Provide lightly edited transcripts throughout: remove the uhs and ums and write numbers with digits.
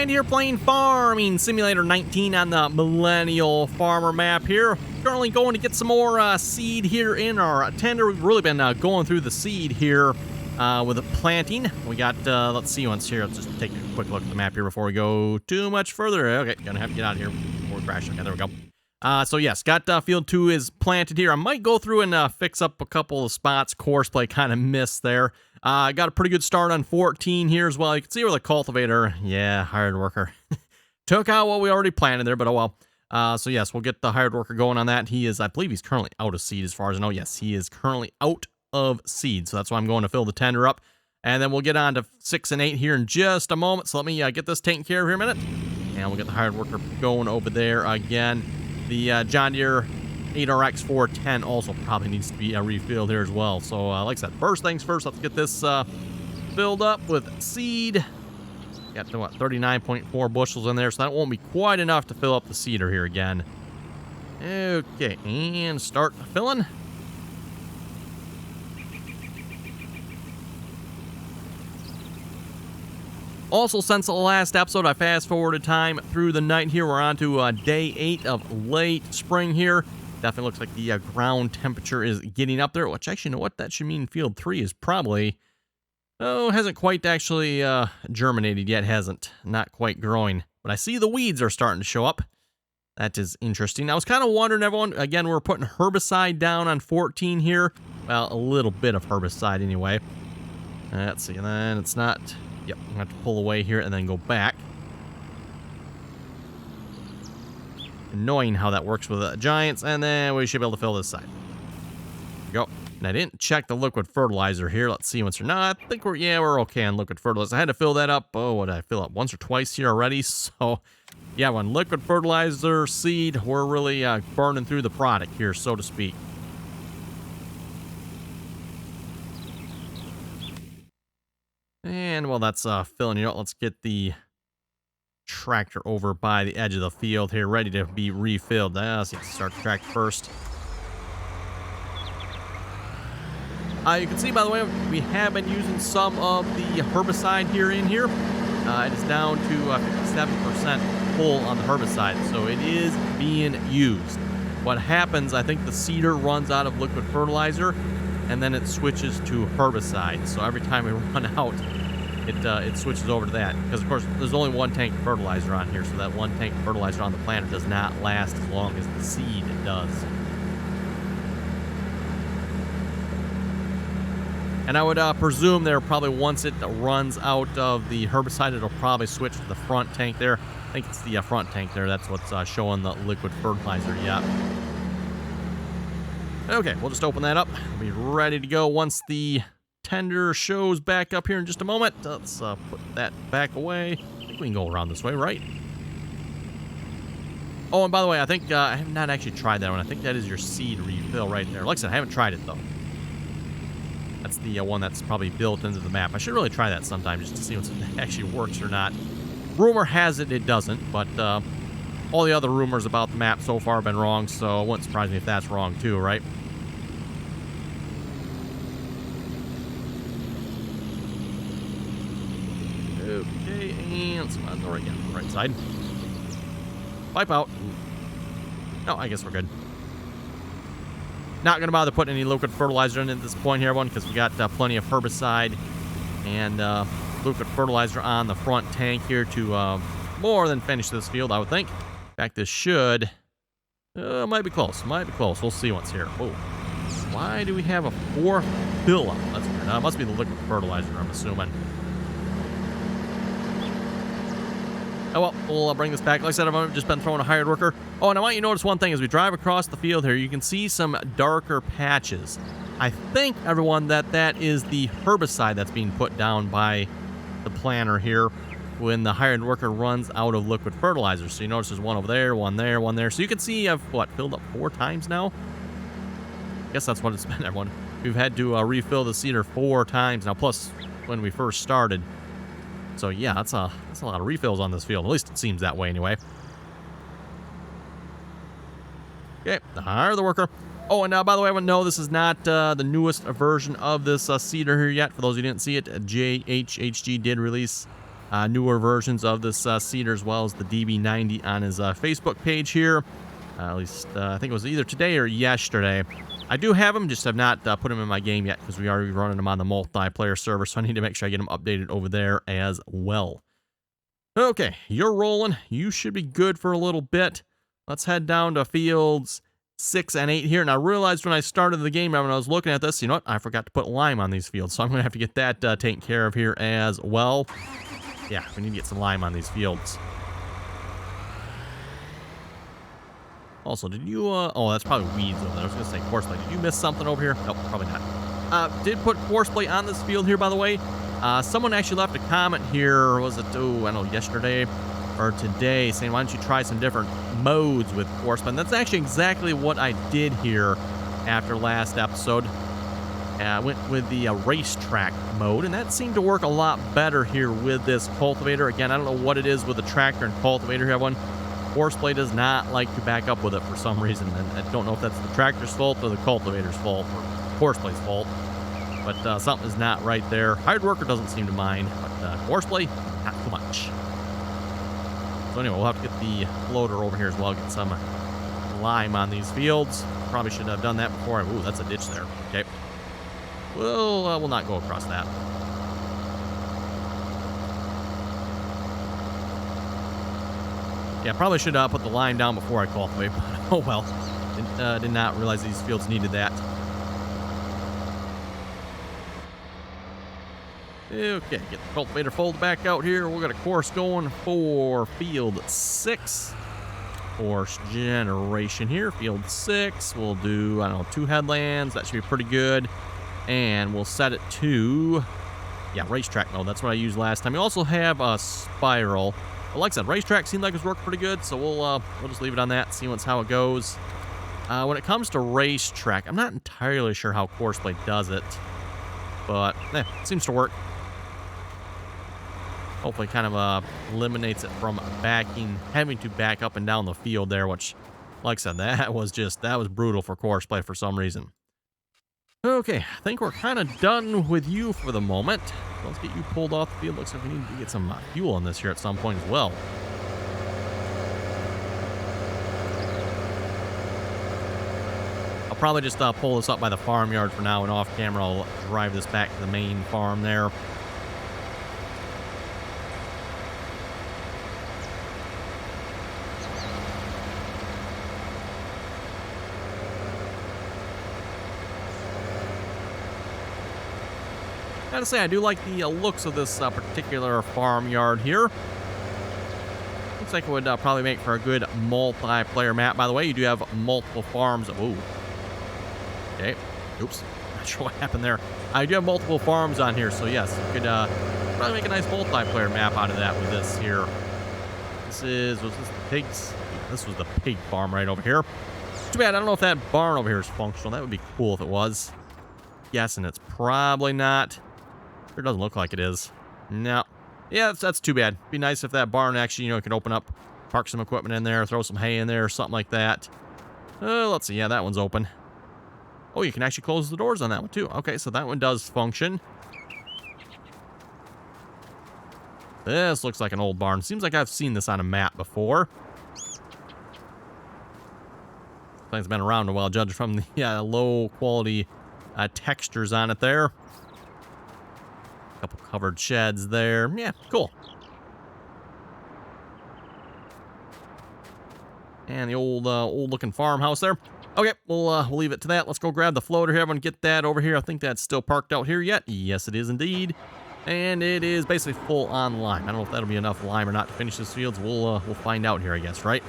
Ryan here playing Farming Simulator 19 on the Millennial Farmer map here. Currently going to get some more seed here in our tender. We've really been going through the seed here with the planting. We got, let's see once here. Let's just take a quick look at the map here before we go too much further. Okay, gonna have to get out of here before we crash. Okay, there we go. So yes, got field 2 is planted here. I might go through and fix up a couple of spots. Courseplay kind of missed there. Got a pretty good start on 14 here as well. You can see where the cultivator, yeah, hired worker, took out what we already planted there, but oh well. So yes, we'll get the hired worker going on that. He is, I believe he's currently out of seed as far as I know. Yes, he is currently out of seed. So that's why I'm going to fill the tender up. And then we'll get on to 6 and 8 here in just a moment. So let me get this taken care of here a minute. And we'll get the hired worker going over there again. The John Deere 8RX 410 also probably needs to be refilled here as well. So like I said, first things first, let's get this filled up with seed. Got to, what, 39.4 bushels in there, so that won't be quite enough to fill up the seeder here again. Okay, and start filling. Also, since the last episode, I fast-forwarded time through the night here. We're on to day 8 of late spring here. Definitely looks like the ground temperature is getting up there, which actually, you know what? That should mean field 3 is probably, hasn't quite actually germinated yet, hasn't. Not quite growing. But I see the weeds are starting to show up. That is interesting. I was kind of wondering, everyone, again, we're putting herbicide down on 14 here. Well, a little bit of herbicide anyway. Let's see, and then it's not... Yep, I'm going to have to pull away here and then go back. Annoying how that works with giants, and then we should be able to fill this side. There we go. And I didn't check the liquid fertilizer here. Let's see once or not. I think we're okay on liquid fertilizer. I had to fill that up. Oh, what did I fill up? Once or twice here already. So, yeah, when liquid fertilizer seed, we're really burning through the product here, so to speak. And while that's filling it out, let's get the tractor over by the edge of the field here, ready to be refilled. So let's start the tractor first. You can see, by the way, we have been using some of the herbicide here in here. It is down to 57% full on the herbicide, so it is being used. What happens, I think the seeder runs out of liquid fertilizer, and then it switches to herbicide. So every time we run out, it switches over to that. Because, of course, there's only one tank of fertilizer on here, so that one tank of fertilizer on the planet does not last as long as the seed does. And I would presume there probably, once it runs out of the herbicide, it'll probably switch to the front tank there. I think it's the front tank there. That's what's showing the liquid fertilizer, yeah. Okay, we'll just open that up. We'll be ready to go once the tender shows back up here in just a moment. Let's put that back away. I think we can go around this way, right? Oh, and by the way, I think I have not actually tried that one. I think that is your seed refill right there. Like I said, I haven't tried it, though. That's the one that's probably built into the map. I should really try that sometime just to see if it actually works or not. Rumor has it it doesn't, but all the other rumors about the map so far have been wrong, so it wouldn't surprise me if that's wrong too, right? Okay, and some on the right side. Wipe out. No, I guess we're good. Not going to bother putting any liquid fertilizer in at this point here, everyone, because we got plenty of herbicide and liquid fertilizer on the front tank here to more than finish this field, I would think. In fact, this should... might be close. Might be close. We'll see once here. Whoa. Why do we have a 4 fill-up? That's weird. It must be the liquid fertilizer, I'm assuming. Oh, well, we'll bring this back. Like I said, I've just been throwing a hired worker. Oh, and I want you to notice one thing. As we drive across the field here, you can see some darker patches. I think, everyone, that is the herbicide that's being put down by the planter here when the hired worker runs out of liquid fertilizer. So you notice there's one over there, one there, one there. So you can see I've, filled up 4 times now? I guess that's what it's been, everyone. We've had to refill the seeder 4 times now, plus when we first started. So yeah, that's a lot of refills on this field. At least it seems that way anyway. Okay, hire the worker. Oh, and by the way, I want to know this is not the newest version of this seeder here yet. For those who didn't see it, JHHG did release newer versions of this seeder, as well as the DB90 on his Facebook page here. At least I think it was either today or yesterday. I do have them, just have not put them in my game yet because we are running them on the multiplayer server, so I need to make sure I get them updated over there as well. Okay, you're rolling. You should be good for a little bit. Let's head down to fields 6 and 8 here. And I realized when I started the game, when I was looking at this, you know what? I forgot to put lime on these fields, so I'm going to have to get that taken care of here as well. Yeah, we need to get some lime on these fields. Also, did you, oh, that's probably weeds over there. I was going to say horseplay. Did you miss something over here? Nope, probably not. Did put horseplay on this field here, by the way. Someone actually left a comment here, was it, oh, I don't know, yesterday or today, saying, why don't you try some different modes with horseplay? And that's actually exactly what I did here after last episode. I went with the racetrack mode, and that seemed to work a lot better here with this cultivator. Again, I don't know what it is with the tractor and cultivator here, everyone. Horseplay does not like to back up with it for some reason, and I don't know if that's the tractor's fault or the cultivator's fault or horseplay's fault, but something is not right there. Hired worker doesn't seem to mind, but horseplay, not too much. So anyway, we'll have to get the floater over here as well, get some lime on these fields. Probably should have done that before. Ooh, that's a ditch there. Okay. We'll not go across that. Yeah, probably should put the line down before I cultivate, but oh well. Did not realize these fields needed that. Okay, get the cultivator folded back out here. We've got a course going for field 6. Course generation here. Field 6. We'll do, I don't know, 2 headlands. That should be pretty good. And we'll set it to, yeah, racetrack mode. That's what I used last time. We also have a spiral. But like I said, racetrack seemed like it's worked pretty good, so we'll just leave it on that, see how it goes. When it comes to racetrack, I'm not entirely sure how Courseplay does it, but it seems to work. Hopefully kind of eliminates it from having to back up and down the field there, which, like I said, that was brutal for Courseplay for some reason. Okay, I think we're kind of done with you for the moment. Let's get you pulled off the field. Looks like we need to get some fuel on this here at some point as well. I'll probably just pull this up by the farmyard for now, and off camera I'll drive this back to the main farm there. Gotta say, I do like the looks of this particular farmyard here. Looks like it would probably make for a good multiplayer map. By the way, you do have multiple farms. Ooh. Okay. Oops. Not sure what happened there. I do have multiple farms on here, so yes, you could probably make a nice multiplayer map out of that with this here. Was this the pigs? This was the pig farm right over here. Too bad, I don't know if that barn over here is functional. That would be cool if it was. Guessing it's probably not. Sure doesn't look like it is. No. Yeah, that's too bad. Be nice if that barn actually, could open up, park some equipment in there, throw some hay in there or something like that. Let's see. Yeah, that one's open. Oh, you can actually close the doors on that one too. Okay, so that one does function. This looks like an old barn. Seems like I've seen this on a map before. Thing's been around a while, judging from the low quality textures on it there. Couple covered sheds there. Yeah, cool. And the old looking farmhouse there. Okay, we'll leave it to that. Let's go grab the floater here. I'm gonna get that over here. I think that's still parked out here yet. Yes, it is indeed. And it is basically full on lime. I don't know if that'll be enough lime or not to finish this field. We'll find out here, I guess, right?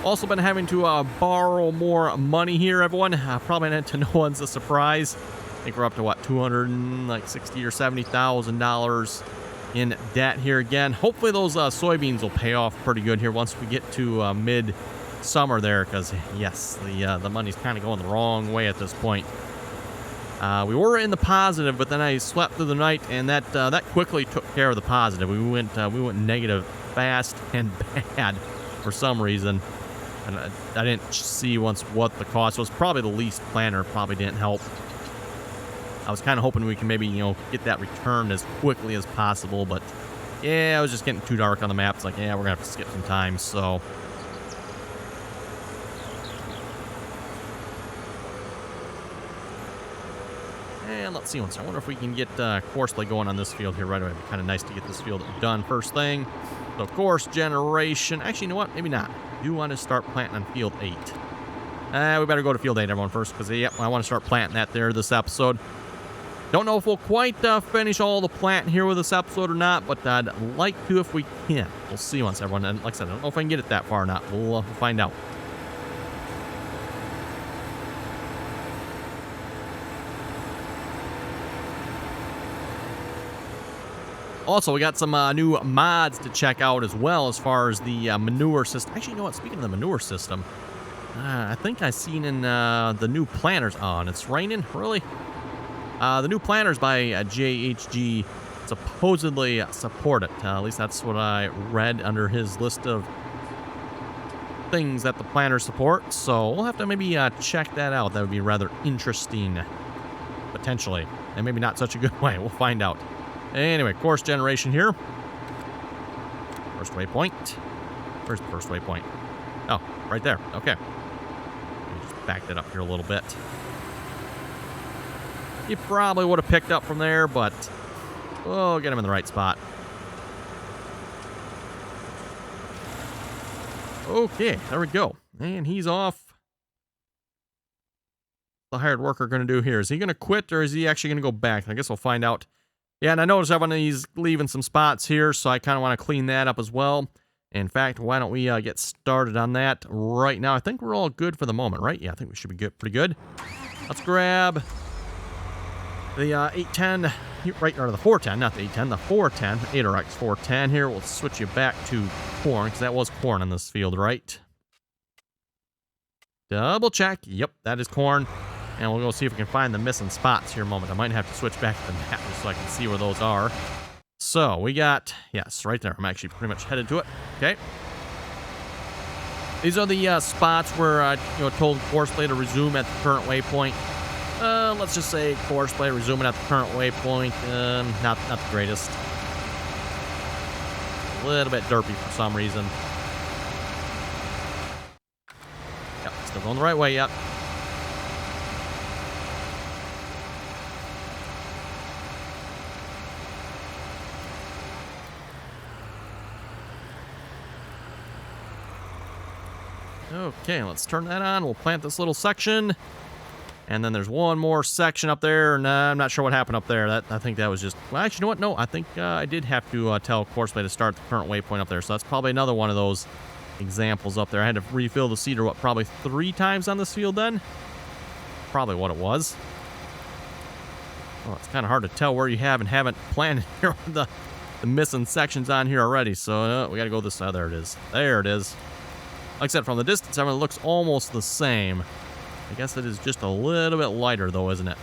Also been having to borrow more money here, everyone. Probably not to no one's surprise. I think we're up to what, $260,000 or $70,000 in debt here again. Hopefully those soybeans will pay off pretty good here once we get to mid-summer there, because yes, the money's kind of going the wrong way at this point. We were in the positive, but then I slept through the night, and that quickly took care of the positive. We went negative fast and bad for some reason. And I didn't see once what the cost was. Probably the least planter probably didn't help. I was kind of hoping we can maybe, get that returned as quickly as possible, but yeah, it was just getting too dark on the map. It's like, yeah, we're gonna have to skip some time, so. And let's see once. I wonder if we can get courseplay going on this field here right away. It'd be kind of nice to get this field done first thing. So course generation. Actually, you know what? Maybe not. I do want to start planting on field 8. We better go to field 8, everyone, first, because, yep, I want to start planting that there this episode. Don't know if we'll quite finish all the planting here with this episode or not, but I'd like to if we can. We'll see once, everyone. And like I said, I don't know if I can get it that far or not. We'll find out. Also, we got some new mods to check out as well as far as the manure system. Actually, you know what? Speaking of the manure system, I think I seen in the new planters on. It's raining? Really? The new planters by JHG supposedly support it. At least that's what I read under his list of things that the planters support. So we'll have to maybe check that out. That would be rather interesting, potentially. And maybe not such a good way. We'll find out. Anyway, course generation here. First waypoint. Where's the first waypoint? Oh, right there. Okay. Let me just back that up here a little bit. You probably would have picked up from there, but we'll get him in the right spot. Okay, there we go. And he's off. What's the hired worker going to do here? Is he going to quit, or is he actually going to go back? I guess we'll find out. Yeah, and I noticed everyone he's leaving some spots here, so I kind of want to clean that up as well. In fact, why don't we get started on that right now? I think we're all good for the moment, right? Yeah, I think we should be good, pretty good. Let's grab the 810, right, or the 410, not the 810, the 410, 8RX 410 here. We'll switch you back to corn, because that was corn in this field, right? Double check. Yep, that is corn. And we'll go see if we can find the missing spots here in a moment. I might have to switch back to the map just so I can see where those are. So, we got, yes, right there. I'm actually pretty much headed to it. Okay. These are the spots where, told courseplay to resume at the current waypoint. Let's just say courseplay resuming at the current waypoint. Not the greatest. A little bit derpy for some reason. Yep, still going the right way, yep. Okay, let's turn that on. We'll plant this little section. And then there's one more section up there. Nah, I'm not sure what happened up there. I think that was just... Well, actually, you know what? No, I think I did have to tell courseplay to start the current waypoint up there. So that's probably another one of those examples up there. I had to refill the seeder, probably 3 times on this field then? Probably what it was. Well, it's kind of hard to tell where you have and haven't planted here with the missing sections on here already. So we got to go this side. There it is. There it is. Like I said, from the distance, everyone looks almost the same. I guess it is just a little bit lighter, though, isn't it?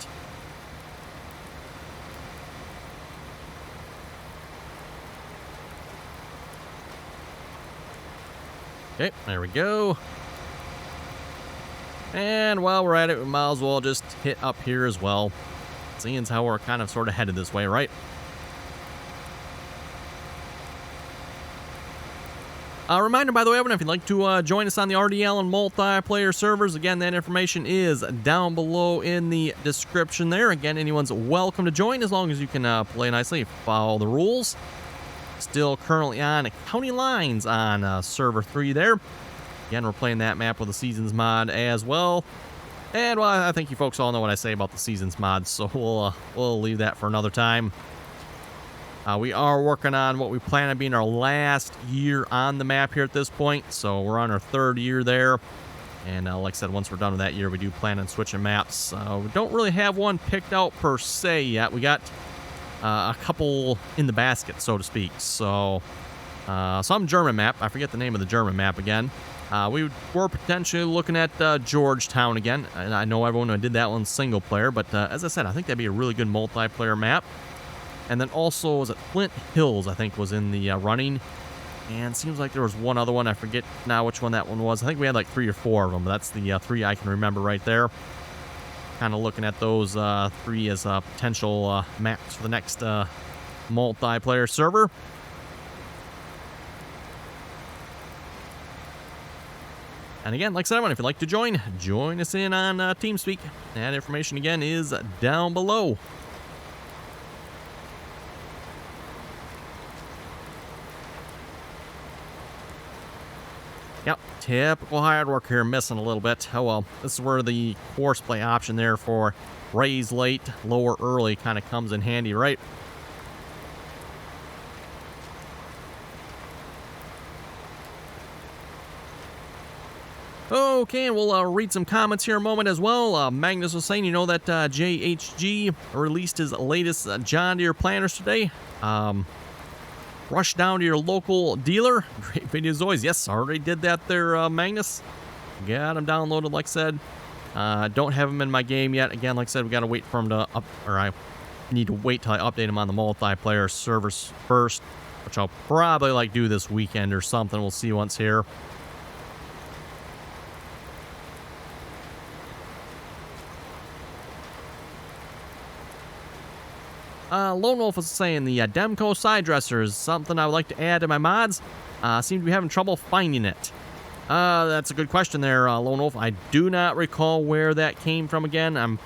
Okay, there we go. And while we're at it, we might as well just hit up here as well. Seeing as how we're kind of sort of headed this way, right? Reminder, by the way, everyone, if you'd like to join us on the RDAllen multiplayer servers, again, that information is down below in the description there. Again, anyone's welcome to join as long as you can play nicely, follow the rules. Still currently on county lines on server 3 there. Again, we're playing that map with the Seasons mod as well. And, well, I think you folks all know what I say about the Seasons mod, so we'll leave that for another time. We are working on what we plan on being our last year on the map here at this point. So we're on our 3rd year there. And like I said, once we're done with that year, we do plan on switching maps. We don't really have one picked out per se yet. We got a couple in the basket, so to speak. So some German map. I forget the name of the German map again. We were potentially looking at Georgetown again. And I know everyone did that one single player. But as I said, I think that'd be a really good multiplayer map. And then also, was it Flint Hills, I think, was in the running. And seems like there was one other one. I forget now which one that one was. I think we had like 3 or 4 of them, but that's the 3 I can remember right there. Kind of looking at those 3 as potential maps for the next multiplayer server. And again, like I said, everyone, if you'd like to join us in on TeamSpeak. That information, again, is down below. Yep, typical hard work here, missing a little bit. Oh well, this is where the course play option there for raise late, lower early kind of comes in handy, right? Okay, and we'll read some comments here in a moment as well. Magnus was saying, you know, that JHG released his latest John Deere planters today. Rush down to your local dealer. Great video as always. Yes, already did that there, Magnus. Got him downloaded, like I said. Don't have him in my game yet. Again, like I said, we got to wait for him to I need to wait till I update him on the multiplayer servers first, which I'll probably like do this weekend or something. We'll see once here. Lone Wolf is saying the Demco side dresser is something I would like to add to my mods. Seem to be having trouble finding it. That's a good question there, Lone Wolf. I do not recall where that came from again. I'm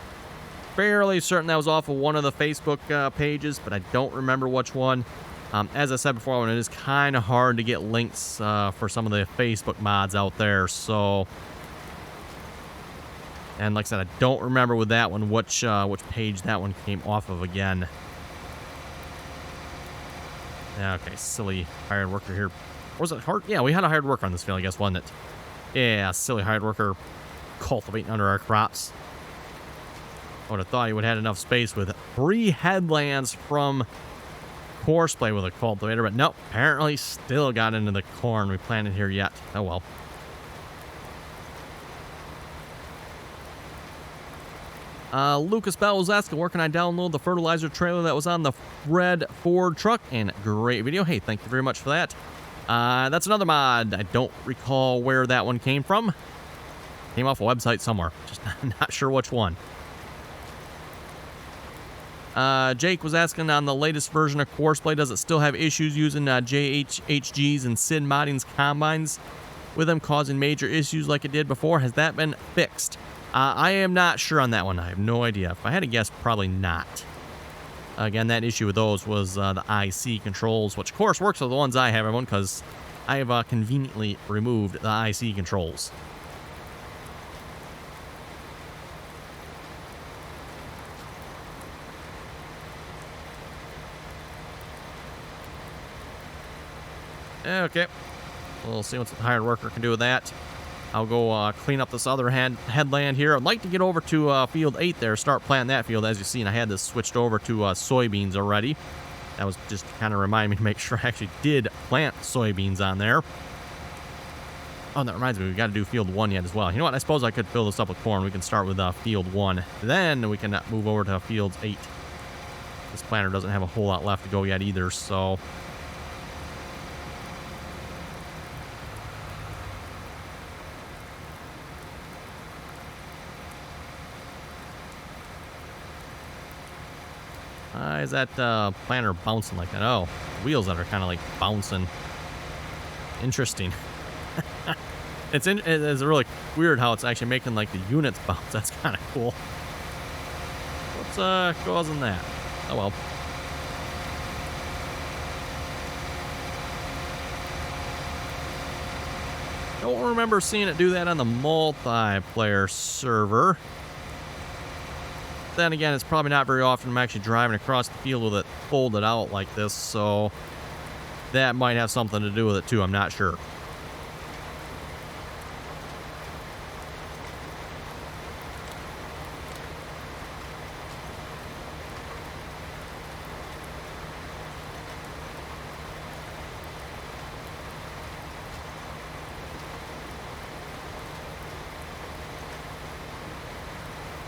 fairly certain that was off of one of the Facebook pages, but I don't remember which one. As I said before, it is kind of hard to get links for some of the Facebook mods out there, so... And like I said, I don't remember with that one which page that one came off of again. Okay, silly hired worker here. Or was it hard? Yeah, we had a hired worker on this field, I guess, wasn't it? Yeah, silly hired worker cultivating under our crops. I would have thought he would have had enough space with 3 headlands from horseplay with a cultivator, but nope, apparently still got into the corn we planted here yet. Oh well. Lucas Bell was asking, where can I download the fertilizer trailer that was on the red Ford truck? And great video. Hey, thank you very much for that. That's another mod. I don't recall where that one came from. Came off a website somewhere. Just not sure which one. Jake was asking on the latest version of Courseplay, does it still have issues using JHGs and Sid Modding's combines with them causing major issues like it did before? Has that been fixed? I am not sure on that one. I have no idea. If I had to guess, probably not. Again, that issue with those was the IC controls, which of course works with the ones I have, everyone, because I have conveniently removed the IC controls. Okay. We'll see what the hired worker can do with that. I'll go clean up this other headland here. I'd like to get over to field 8 there, start planting that field. As you've seen, I had this switched over to soybeans already. That was just kind of remind me to make sure I actually did plant soybeans on there. Oh, and that reminds me, we got to do field 1 yet as well. You know what? I suppose I could fill this up with corn. We can start with field 1. Then we can move over to field 8. This planter doesn't have a whole lot left to go yet either, so... Why is that planter bouncing like that? Oh, wheels that are kind of like bouncing. Interesting. It's really weird how it's actually making like the units bounce. That's kind of cool. What's causing that? Oh well. Don't remember seeing it do that on the multiplayer server. Then again, it's probably not very often I'm actually driving across the field with it folded out like this, so that might have something to do with it too, I'm not sure.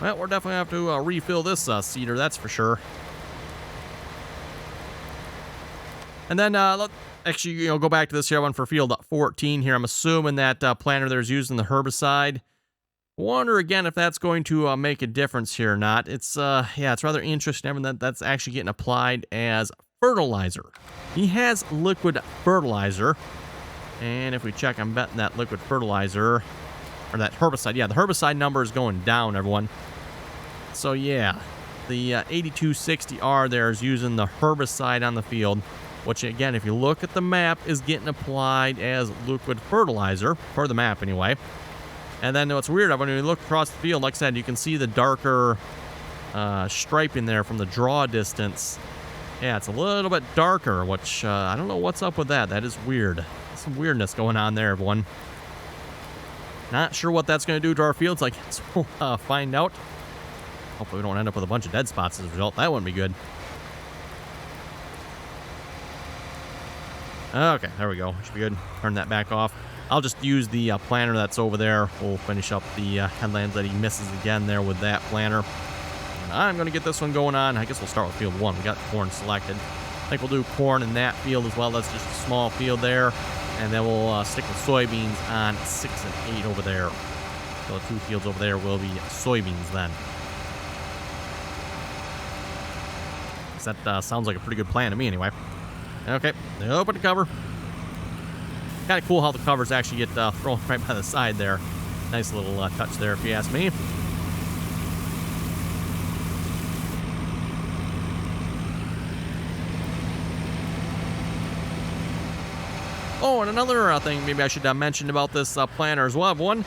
Well, we're definitely going to have to refill this seeder, that's for sure. And then let's actually, go back to this here one for field 14 here. I'm assuming that planter there's using the herbicide. Wonder again if that's going to make a difference here or not. It's yeah, it's rather interesting having that's actually getting applied as fertilizer. He has liquid fertilizer, and if we check, I'm betting that liquid fertilizer or that herbicide. Yeah, the herbicide number is going down, everyone. So yeah, the 8260R there is using the herbicide on the field, which again, if you look at the map, is getting applied as liquid fertilizer for the map anyway. And then what's weird, when you look across the field, like I said, you can see the darker striping there from the draw distance. Yeah, it's a little bit darker, which I don't know what's up with that. That is weird. Some weirdness going on there, everyone. Not sure what that's going to do to our fields. I guess we'll find out. Hopefully we don't end up with a bunch of dead spots as a result. That wouldn't be good. Okay, there we go. Should be good. Turn that back off. I'll just use the planter that's over there. We'll finish up the headlands that he misses again there with that planter. And I'm going to get this one going on. I guess we'll start with field 1. We got corn selected. I think we'll do corn in that field as well. That's just a small field there. And then we'll stick with soybeans on 6 and 8 over there. So the 2 fields over there will be soybeans then. That sounds like a pretty good plan to me anyway. Okay, open the cover. Kind of cool how the covers actually get thrown right by the side there. Nice little touch there, if you ask me. Oh, and another thing maybe I should mention about this planter as well, everyone.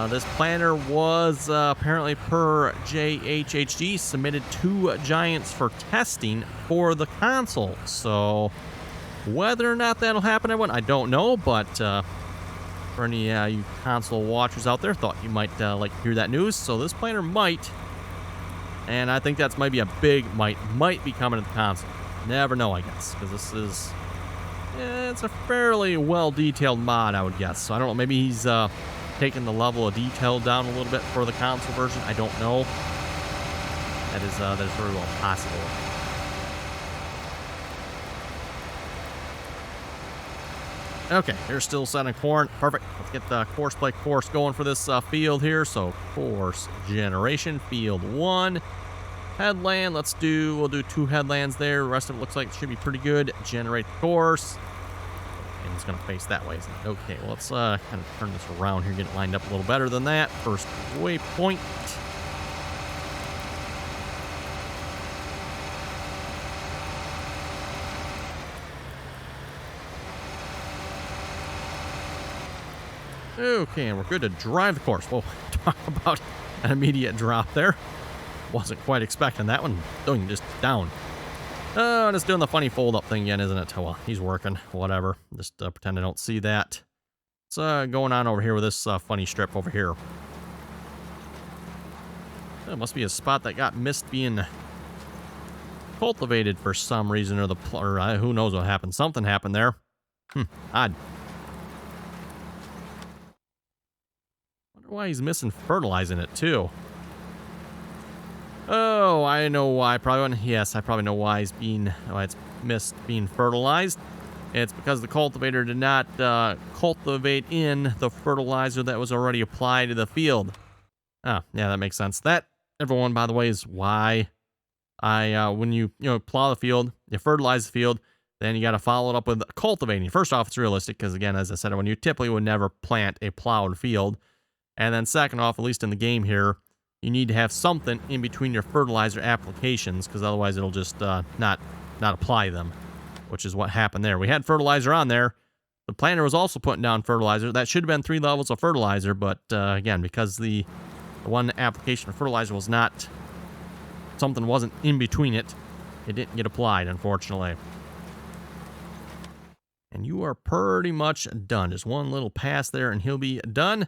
This planter was apparently per JHHD submitted to Giants for testing for the console. So whether or not that'll happen, everyone, I don't know. But for any you console watchers out there, thought you might like to hear that news. So this planter might, and I think that's maybe a big might be coming to the console. Never know, I guess, because this is it's a fairly well detailed mod, I would guess. So I don't know, maybe he's taking the level of detail down a little bit for the console version. I don't know. That is very well possible. Okay, here's still setting corn. Perfect. Let's get the course play course going for this field here. So course generation, field 1. Headland, we'll do 2 headlands there. The rest of it looks like it should be pretty good. Generate the course. And it's going to face that way, isn't it? Okay, well, let's kind of turn this around here, get it lined up a little better than that. First waypoint. Okay, and we're good to drive the course. We'll talk about an immediate drop there. Wasn't quite expecting that one. Doing just down. Oh, and it's doing the funny fold-up thing again, isn't it? Well, he's working. Whatever. Just pretend I don't see that. It's going on over here with this funny strip over here. It must be a spot that got missed being cultivated for some reason, or who knows what happened. Something happened there. Odd. Wonder why he's missing fertilizing it too. Oh, I know why. Yes, I probably know why it's missed being fertilized. It's because the cultivator did not cultivate in the fertilizer that was already applied to the field. Oh, yeah, that makes sense. That, everyone, by the way, is why when you plow the field, you fertilize the field, then you got to follow it up with cultivating. First off, it's realistic because, again, as I said, when you typically would never plant a plowed field. And then second off, at least in the game here, you need to have something in between your fertilizer applications, because otherwise it'll just not apply them, which is what happened there. We had fertilizer on there. The planter was also putting down fertilizer. That should have been 3 levels of fertilizer, but again, because the one application of fertilizer was not, something wasn't in between it, it didn't get applied, unfortunately. And you are pretty much done. Just one little pass there and he'll be done.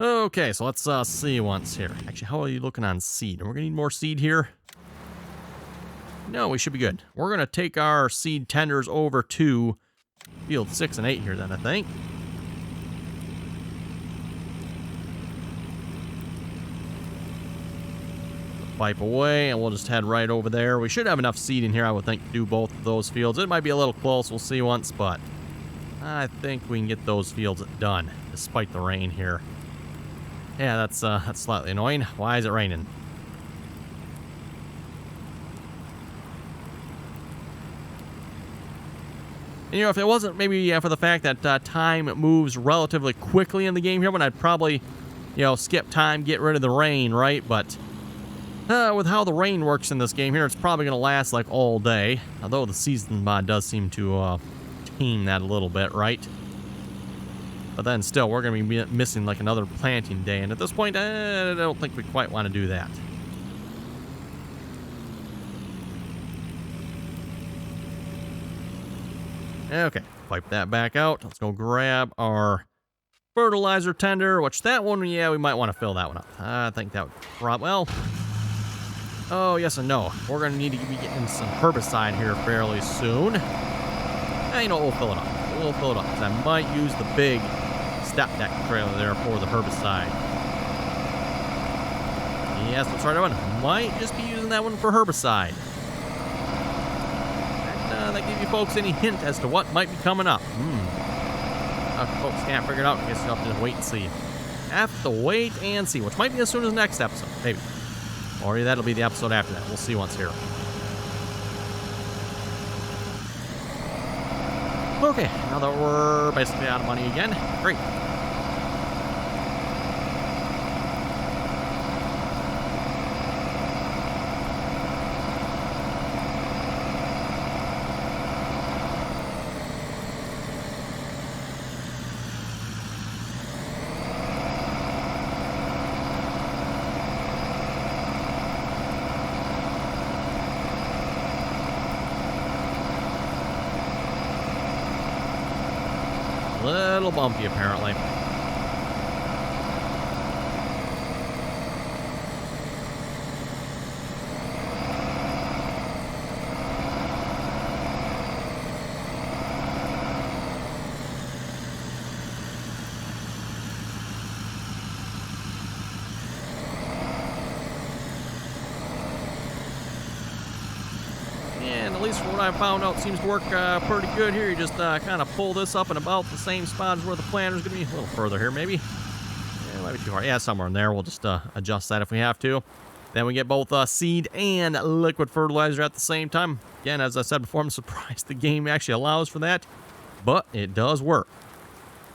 Okay, so let's see once here. Actually, how are you looking on seed? We're going to need more seed here. No, we should be good. We're going to take our seed tenders over to field 6 and 8 here then, I think. pipe away, and we'll just head right over there. We should have enough seed in here, I would think, to do both of those fields. It might be a little close. We'll see once, but I think we can get those fields done, despite the rain here. Yeah, that's slightly annoying. Why is it raining? And, you know, if it wasn't maybe for the fact that time moves relatively quickly in the game here, when I'd probably, you know, skip time, get rid of the rain, right? But with how the rain works in this game here, it's probably going to last like all day. Although the season mod does seem to tame that a little bit, right? But then still, we're going to be missing like another planting day. And at this point, I don't think we quite want to do that. Okay, pipe that back out. Let's go grab our fertilizer tender, which that one, yeah, we might want to fill that one up. I think that would well, oh, yes and no. We're going to need to be getting some herbicide here fairly soon. You know, we'll fill it up. We'll fill it up, because I might use the big step deck trailer there for the herbicide. Yes, that's right, everyone. Might just be using that one for herbicide. That give you folks any hint as to what might be coming up. Folks can't figure it out. I guess you'll have to wait and see. Have to wait and see, which might be as soon as next episode, maybe. Or that'll be the episode after that. We'll see once here. Okay, now that we're basically out of money again, great. Little bumpy, apparently. At least from what I found out, seems to work pretty good here. You just kind of pull this up in about the same spot as where the planter's going to be. A little further here, maybe. Yeah, it might be too hard. Yeah, somewhere in there. We'll just adjust that if we have to. Then we get both seed and liquid fertilizer at the same time. Again, as I said before, I'm surprised the game actually allows for that, but it does work.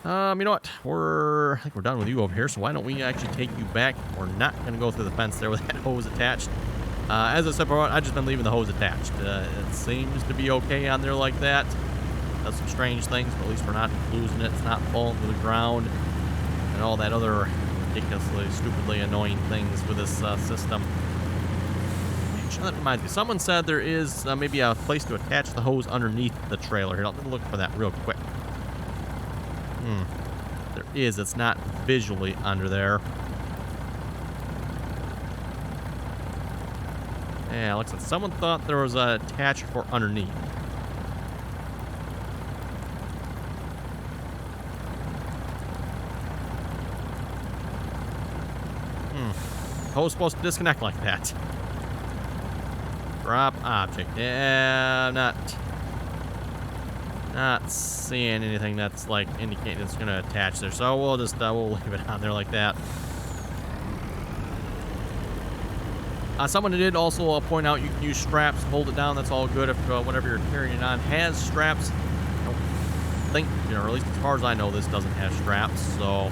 You know what? I think we're done with you over here, so why don't we actually take you back? We're not going to go through the fence there with that hose attached. As I said before, I've just been leaving the hose attached. It seems to be okay on there like that. Does some strange things, but at least we're not losing it. It's not falling to the ground. And all that other ridiculously, stupidly annoying things with this system. Actually, that reminds me. Someone said there is maybe a place to attach the hose underneath the trailer. Here, let me look for that real quick. There is. It's not visually under there. Yeah, looks like someone thought there was a attachment for underneath. Hose supposed to disconnect like that. Drop object. Yeah, not seeing anything that's like indicating it's going to attach there. So we'll just we'll leave it on there like that. Someone did also point out you can use straps to hold it down. That's all good if whatever you're carrying it on has straps. I don't think, or at least as far as I know, this doesn't have straps. So I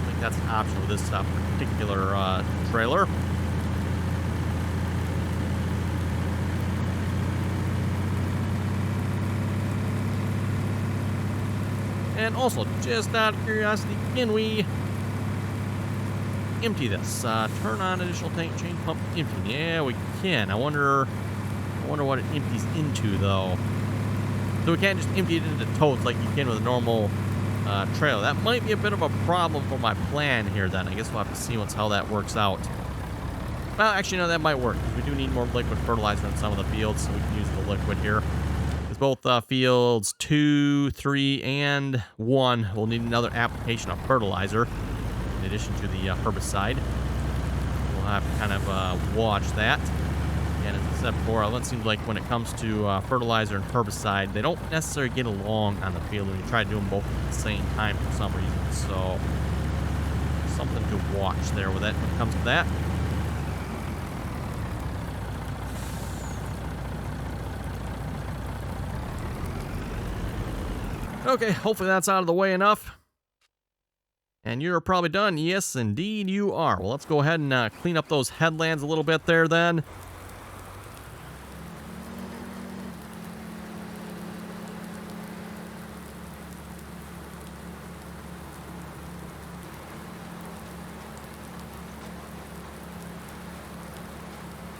think that's an option with this particular trailer. And also, just out of curiosity, can we empty this? Turn on additional tank, change pump, empty. Yeah, we can. I wonder what it empties into, though. So we can't just empty it into totes like you can with a normal trailer. That might be a bit of a problem for my plan here, then. I guess we'll have to see how that works out. Well, actually, no, that might work. We do need more liquid fertilizer in some of the fields, so we can use the liquid here. Because both fields 2, 3, and 1 will need another application of fertilizer in addition to the herbicide. We'll have to kind of watch that. And as I said before, it seems like when it comes to fertilizer and herbicide, they don't necessarily get along on the field when you try to do them both at the same time for some reason. So, something to watch there with it when it comes to that. Okay, hopefully that's out of the way enough. And you're probably done. Yes, indeed you are. Well, let's go ahead and clean up those headlands a little bit there then.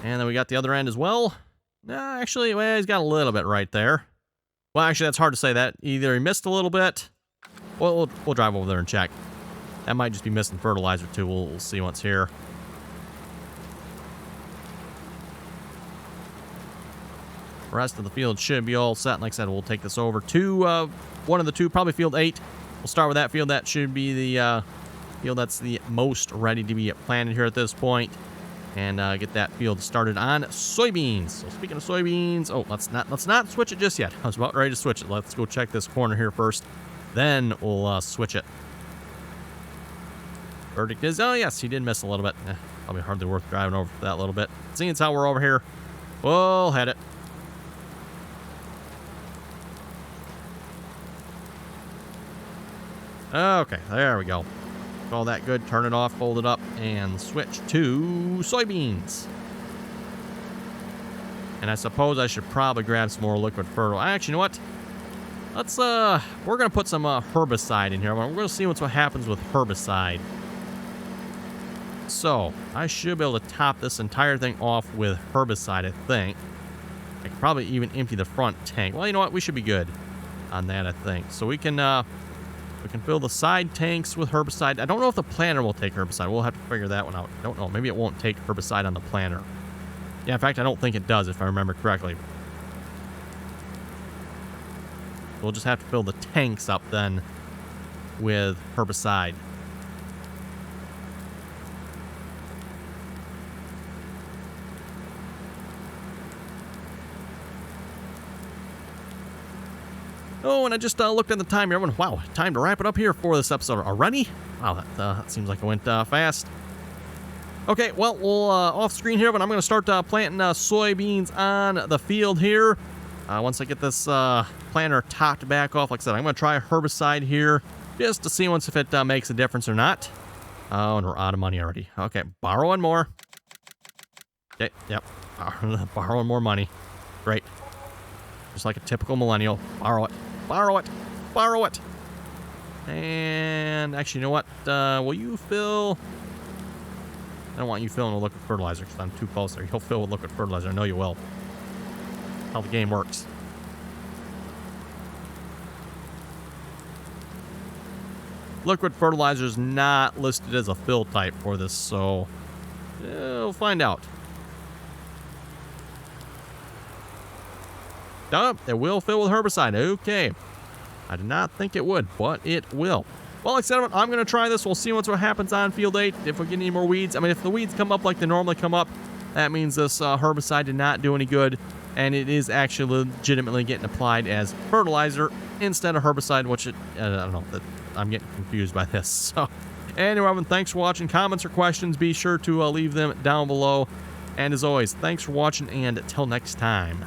And then we got the other end as well. Actually, well, he's got a little bit right there. Well, actually, that's hard to say that. Either he missed a little bit. Well, we'll drive over there and check. That might just be missing fertilizer, too. We'll see what's here. The rest of the field should be all set. Like I said, we'll take this over to one of the two, probably field 8. We'll start with that field. That should be the field that's the most ready to be planted here at this point. And get that field started on soybeans. So speaking of soybeans, oh, let's not switch it just yet. I was about ready to switch it. Let's go check this corner here first. Then we'll switch it. Verdict is, oh yes, he did miss a little bit. Probably hardly worth driving over for that little bit. Seeing as how we're over here, we'll head it. Okay, there we go. All that good, turn it off, fold it up, and switch to soybeans. And I suppose I should probably grab some more liquid fertilizer. Actually, you know what? Let's, we're going to put some herbicide in here. We're going to see what happens with herbicide. So, I should be able to top this entire thing off with herbicide, I think. I could probably even empty the front tank. Well, you know what? We should be good on that, I think. So we can fill the side tanks with herbicide. I don't know if the planter will take herbicide. We'll have to figure that one out. I don't know. Maybe it won't take herbicide on the planter. Yeah, in fact, I don't think it does, if I remember correctly. We'll just have to fill the tanks up then with herbicide. Oh, and I just looked at the time here. Wow, time to wrap it up here for this episode already. Wow, that seems like it went fast. Okay, well, we'll off screen here, but I'm going to start planting soybeans on the field here. Once I get this planter topped back off, like I said, I'm going to try herbicide here just to see if it makes a difference or not. Oh, and we're out of money already. Okay, borrowing more. Okay, yep, borrowing more money. Great. Just like a typical millennial. Borrow it. Borrow it. Borrow it. And actually, you know what? Will you fill? I don't want you filling with liquid fertilizer because I'm too close there. You'll fill with liquid fertilizer. I know you will. That's how the game works. Liquid fertilizer is not listed as a fill type for this, so we'll find out. It will fill with herbicide. Okay. I did not think it would, but it will. Well, like I said, I'm going to try this. We'll see what happens on field 8. If we get any more weeds. I mean, if the weeds come up like they normally come up, that means this herbicide did not do any good. And it is actually legitimately getting applied as fertilizer instead of herbicide, which I don't know. I'm getting confused by this. So, anyway, everyone, thanks for watching. Comments or questions, be sure to leave them down below. And as always, thanks for watching, and until next time.